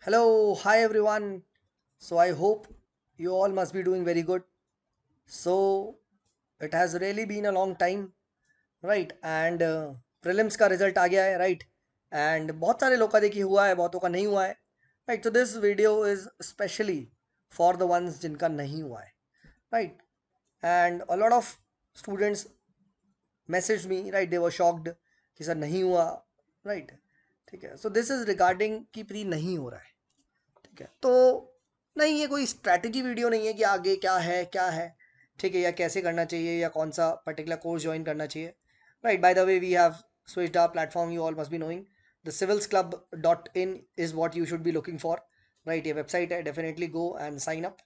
Hello, hi everyone. So I hope you all must be doing very good. So it has really been a long time, right? And prelims का result आ गया है, right? And बहुत सारे लोग का देखिए हुआ है, बहुतों का नहीं हुआ है, right? So this video is especially for the ones जिनका नहीं हुआ है, right? And a lot of students messaged me, right? They were shocked कि सर नहीं हुआ, right? ठीक है. So this is regarding कि प्री नहीं हो रहा है. ठीक है, तो नहीं, ये कोई स्ट्रैटेजी वीडियो नहीं है कि आगे क्या है, ठीक है, या कैसे करना चाहिए या कौन सा पर्टिकुलर कोर्स ज्वाइन करना चाहिए, right. By the way we have switched our platform, you all must be knowing. The civilsclub.in is what you should be looking for, right. ये वेबसाइट है, definitely go and sign up,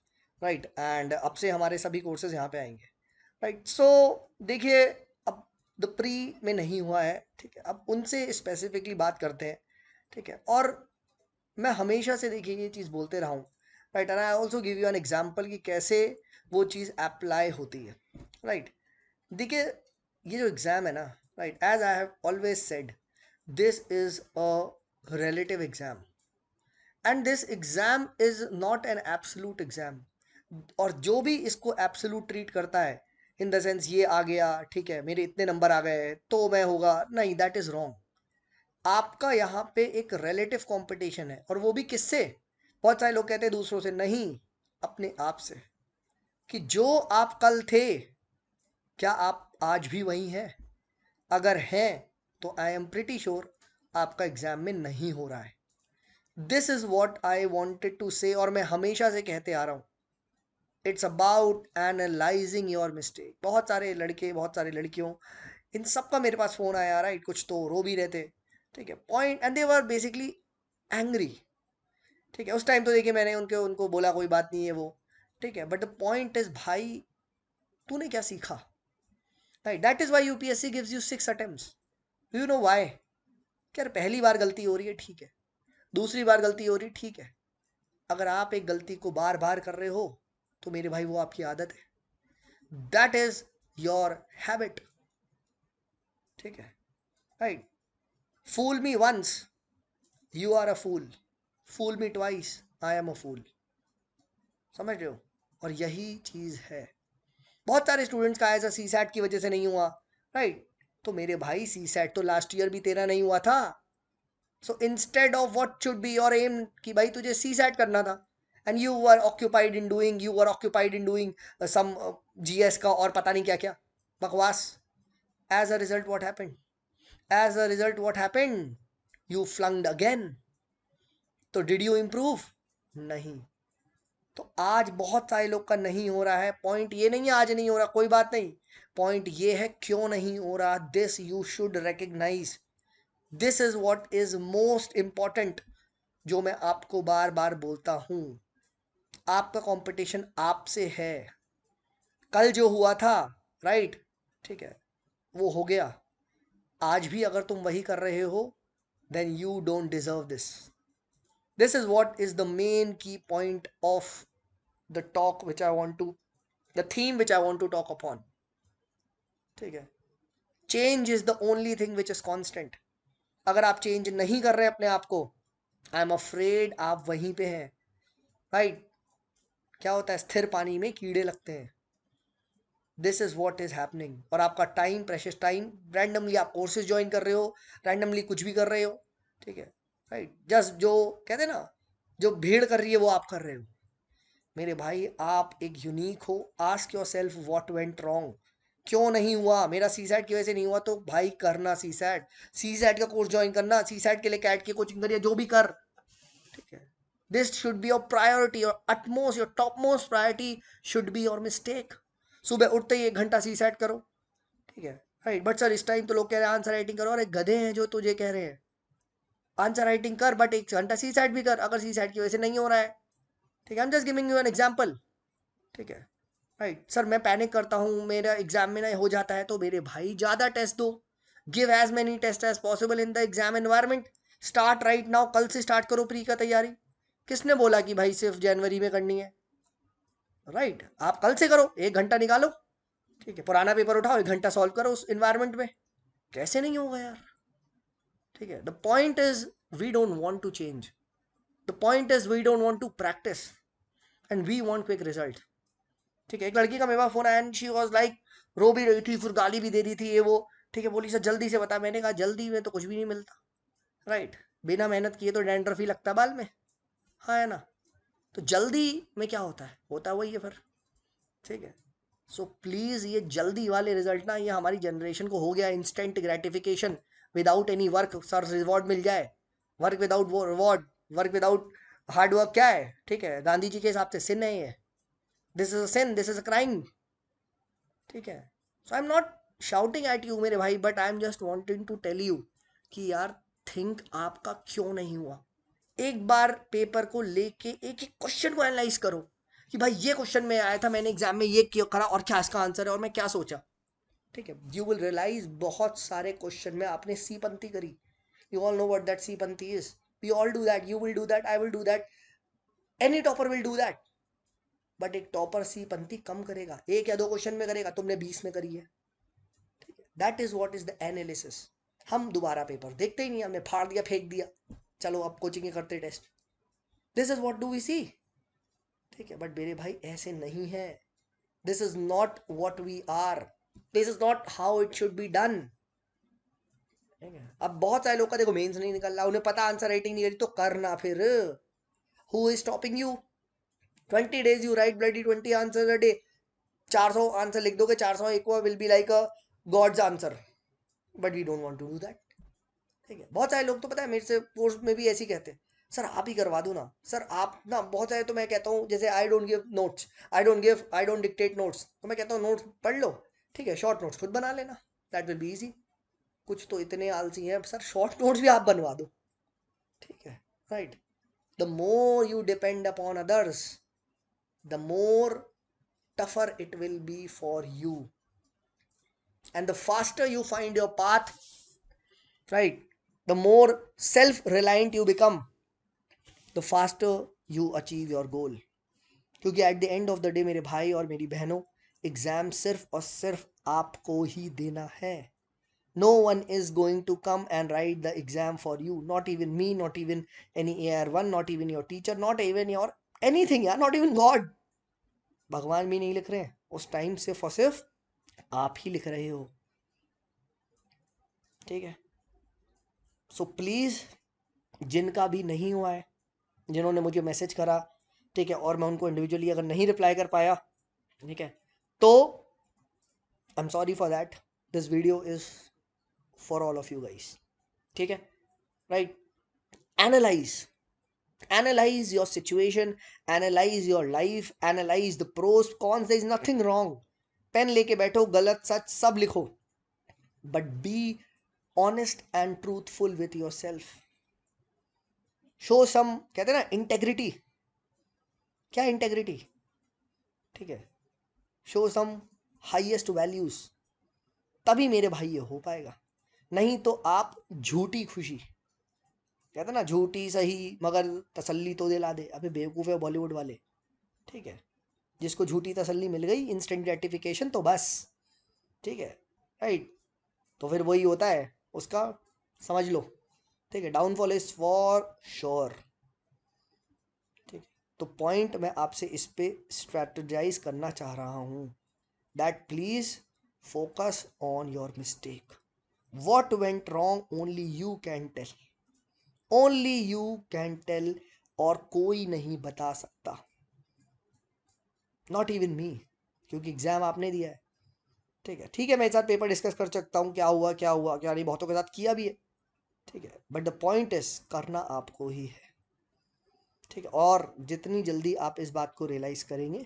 right. And अब से हमारे सभी courses यहाँ पे आएंगे, right. सो देखिए, अब द प्री में नहीं हुआ है, ठीक है, अब उनसे स्पेसिफिकली बात करते हैं, ठीक है. और मैं हमेशा से देखिए ये चीज़ बोलते रहा हूँ, right. And I also give you an example कि कैसे वो चीज़ अप्लाई होती है, राइट. देखिए, ये जो एग्ज़ाम है ना, right, as I have always said, this is a relative exam and this exam is not an absolute exam. और जो भी इसको एब्सोल्यूट ट्रीट करता है इन द सेंस ये आ गया, ठीक है, मेरे इतने नंबर आ गए तो मैं होगा, नहीं, दैट इज़ रॉन्ग. आपका यहाँ पे एक रिलेटिव कंपटीशन है, और वो भी किससे? बहुत सारे लोग कहते हैं दूसरों से, नहीं, अपने आप से. कि जो आप कल थे, क्या आप आज भी वही हैं? अगर हैं तो आई एम प्रिटी श्योर आपका एग्जाम में नहीं हो रहा है. This is what I wanted to say, और मैं हमेशा से कहते आ रहा हूँ, it's about analysing your mistake. बहुत सारे लड़के, बहुत सारे लड़कियों, इन सबका मेरे पास फोन आया, राइट. कुछ तो रो भी रहे थे, ठीक है, point, and they were basically angry. ठीक है, उस टाइम तो देखिए मैंने उनके उनको बोला कोई बात नहीं है वो, ठीक है, बट द पॉइंट इज, भाई तूने क्या सीखा, right. That is why UPSC gives you 6 attempts. You know why? यार पहली बार गलती हो रही है, ठीक है, दूसरी बार गलती हो रही है, ठीक है, अगर आप एक गलती को बार बार कर रहे हो तो मेरे भाई वो आपकी आदत है, दैट इज योर हैबिट. ठीक है, right. Fool me once, you are a fool. Fool me twice, I am a fool. समझ रहे हो? और यही चीज है. बहुत सारे स्टूडेंट्स का ऐसा सी सैट की वजह से नहीं हुआ, राइट. तो मेरे भाई सी सैट तो लास्ट ईयर भी तेरा नहीं हुआ था. So instead of what should be your aim कि भाई तुझे सी सैट करना था, and you were occupied in doing some GS का और पता नहीं क्या क्या बकवास. As a result what happened? As a result what happened? You flunked again. तो डिड यू इम्प्रूव? नहीं. तो आज बहुत सारे लोग का नहीं हो रहा है. पॉइंट ये नहीं है आज नहीं हो रहा, कोई बात नहीं. पॉइंट ये है क्यों नहीं हो रहा. This you should recognise. This is what is most important, जो मैं आपको बार बार बोलता हूं. आपका कंपटीशन आपसे है. कल जो हुआ था, राइट, ठीक है, वो हो गया. आज भी अगर तुम वही कर रहे हो, then you don't deserve this. This is what is the main key point of the talk which I want to, the theme which I want to talk upon. ठीक है, change is the only thing which is constant. अगर आप change नहीं कर रहे अपने आप को, आई एम अफ्रेड आप वहीं पे हैं, राइट. क्या होता है, स्थिर पानी में कीड़े लगते हैं. This is what is happening. और आपका टाइम, प्रेशियस टाइम, रैंडमली आप कोर्सेज ज्वाइन कर रहे हो, रैंडमली कुछ भी कर रहे हो, ठीक है, राइट. जस्ट जो कहते हैं ना, जो भीड़ कर रही है वो आप कर रहे हो. मेरे भाई आप एक यूनिक हो. Ask your self what went wrong. क्यों नहीं हुआ? मेरा सी सैट की वजह से नहीं हुआ, तो भाई करना सी सैट. सी सैट का कोर्स ज्वाइन करना, सी सैट के लिए कैट की कोचिंग करिए, जो भी कर, ठीक है. This should be your priority, your utmost, your top most priority should be your mistake. सुबह उठते ही 1 घंटा सी सैट करो, ठीक है, राइट. बट सर इस टाइम तो लोग कह रहे हैं आंसर राइटिंग करो. अरे गधे हैं जो तुझे कह रहे हैं आंसर राइटिंग कर, बट 1 घंटा सी सैट भी कर, अगर सी सैट की वजह से नहीं हो रहा है. ठीक है, आई am just giving you an example. ठीक है, राइट. सर मैं पैनिक करता हूँ, मेरा एग्जाम में ना हो जाता है, तो मेरे भाई ज़्यादा टेस्ट दो. Give as many test as possible in the exam environment. Start right now, कल से स्टार्ट करो प्री का तैयारी. किसने बोला कि भाई सिर्फ जनवरी में करनी है, राइट. आप कल से करो, 1 घंटा निकालो, ठीक है, पुराना पेपर उठाओ, 1 घंटा सॉल्व करो उस इन्वायरमेंट में. कैसे नहीं होगा यार. ठीक है, the point is we don't want to change. The point is we don't want to practise and we want quick result. ठीक है, एक लड़की का मेरे पास फोन आया एंड शी वाज लाइक, रो भी रही थी, फिर गाली भी दे रही थी, ये वो। ठीक है, बोली सर जल्दी से बता। मैंने कहा जल्दी में तो कुछ भी नहीं मिलता, राइट। बिना मेहनत किए तो डैंड्रफ ही लगता बाल में, हाँ है ना। तो जल्दी में क्या होता है, होता वही है फिर। ठीक है, सो प्लीज ये जल्दी वाले रिजल्ट ना, ये हमारी जनरेशन को हो गया instant gratification without any work. Sir reward मिल जाए, वर्क विदाउट वो reward, work without hard work क्या है। ठीक है, गांधी जी के हिसाब से सिन है ये, this is a sin, this is a crime. ठीक है, so I am not shouting at you मेरे भाई, but I am just wanting to tell you कि यार थिंक आपका क्यों नहीं हुआ। एक बार पेपर को लेके एक एक क्वेश्चन को एनालाइज करो कि भाई ये क्वेश्चन में आया था, मैंने एग्जाम में ये क्यों करा और क्या इसका आंसर है और मैं क्या सोचा। ठीक है, यू विल रियलाइज बहुत सारे क्वेश्चन में आपने सी पंक्ति करी। You all know what that सी पंक्ति is, we all do that, you will do that, I will do that, any topper will do that. But एक टॉपर सी पंक्ति कम करेगा, एक या दो क्वेश्चन में करेगा, तुमने 20 में करी है। ठीक है, that is what is the analysis. हम दोबारा पेपर देखते ही नहीं, हमने फाड़ दिया, फेंक दिया, चलो अब कोचिंग के करते test. This is what do we see. ठीक है, बट मेरे भाई ऐसे नहीं है, this is not what we are, this is not how it should be done. अब बहुत सारे लोग का देखो मेंस नहीं निकल रहा, उन्हें पता आंसर राइटिंग नहीं करी, तो करना फिर। Who is stopping you? 20 days you write bloody 20 answers a day, 400 answer लिख दोगे, 400 एक will be like a god's answer, but we don't want to do that. ठीक है, बहुत सारे लोग तो पता है मेरे से कोर्स में भी ऐसे ही कहते हैं, सर आप ही करवा दो ना, सर आप ना। बहुत सारे तो मैं कहता हूँ जैसे I don't give notes, I don't dictate notes, तो मैं कहता हूँ नोट्स पढ़ लो। ठीक है, शॉर्ट नोट्स खुद बना लेना, दैट विल बी इजी। कुछ तो इतने आलसी हैं सर, शॉर्ट नोट्स भी आप बनवा दो। ठीक है, right. The more you depend upon others, the more tougher it will be for you, and the faster you find your path, right, the more self reliant you become, the faster you achieve your goal। क्योंकि at the end of the day मेरे भाई और मेरी बहनों, exam सिर्फ और सिर्फ आपको ही देना है। no one is going to come and write the exam for you, not even me, not even any AR1, not even your teacher, not even your anything यार, not even God, भगवान भी नहीं लिख रहे हैं उस टाइम, सिर्फ और सिर्फ आप ही लिख रहे हो। ठीक है, सो प्लीज़ जिनका भी नहीं हुआ है, जिन्होंने मुझे मैसेज करा, ठीक है, और मैं उनको इंडिविजुअली अगर नहीं रिप्लाई कर पाया, ठीक है, तो I am sorry for that. This video is for all of you guys. ठीक है, right. Analyse your situation, analyse your life, analyse the pros cons, there is nothing wrong. Pen लेके बैठो, गलत सच सब लिखो, but be honest and truthful with your self. शो सम, कहते हैं ना इंटेग्रिटी, क्या इंटेग्रिटी। ठीक है, शो सम हाईएस्ट वैल्यूज, तभी मेरे भाई ये हो पाएगा। नहीं तो आप झूठी खुशी, कहते ना झूठी सही मगर तसल्ली तो दिला दे, अबे बेवकूफ़ है बॉलीवुड वाले। ठीक है, जिसको झूठी तसल्ली मिल गई, इंस्टेंट ग्रेटिफिकेशन, तो बस। ठीक है, राइट, तो फिर वही होता है उसका, समझ लो। ठीक है, डाउनफॉल इज फॉर श्योर। ठीक है, तो पॉइंट मैं आपसे इस पे स्ट्रेटजाइज करना चाह रहा हूँ, that please focus on your mistake. What went wrong only you can tell, only you can tell, और कोई नहीं बता सकता, नॉट इवन मी, क्योंकि एग्जाम आपने दिया है। ठीक है, ठीक है, मैं एक साथ पेपर डिस्कस कर सकता हूँ, क्या हुआ क्या हुआ क्या नहीं, बहुतों के साथ किया भी है। ठीक है, बट द पॉइंट इज करना आपको ही है। ठीक है, और जितनी जल्दी आप इस बात को रियलाइज करेंगे,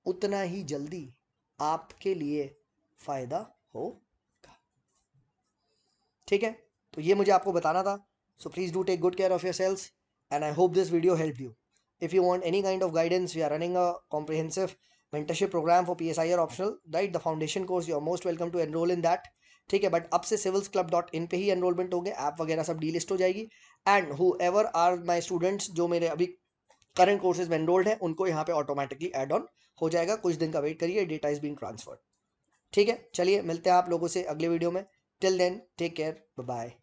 उतना ही जल्दी आपके लिए फायदा होगा। ठीक है, तो ये मुझे आपको बताना था। So please do take good care of your selves, and I hope this video help you. If you want any kind of guidance, we are running a comprehensive mentorship program for PSI or optional, right? The foundation course, you are most welcome to enroll in that। ठीक है, but अब से civilsclub.in पे ही enrolment होंगे, app वगैरह सब delist हो जाएगी। And whoever are my students जो मेरे अभी करंट कोर्सेज में एनरोल्ड हैं, उनको यहाँ पे ऑटोमेटिकली एड ऑन हो जाएगा, कुछ दिन का वेट करिए, डेटा इज बीइंग ट्रांसफर्ड। ठीक है, चलिए मिलते हैं आप लोगों से अगले वीडियो में। Till then take care, bye bye.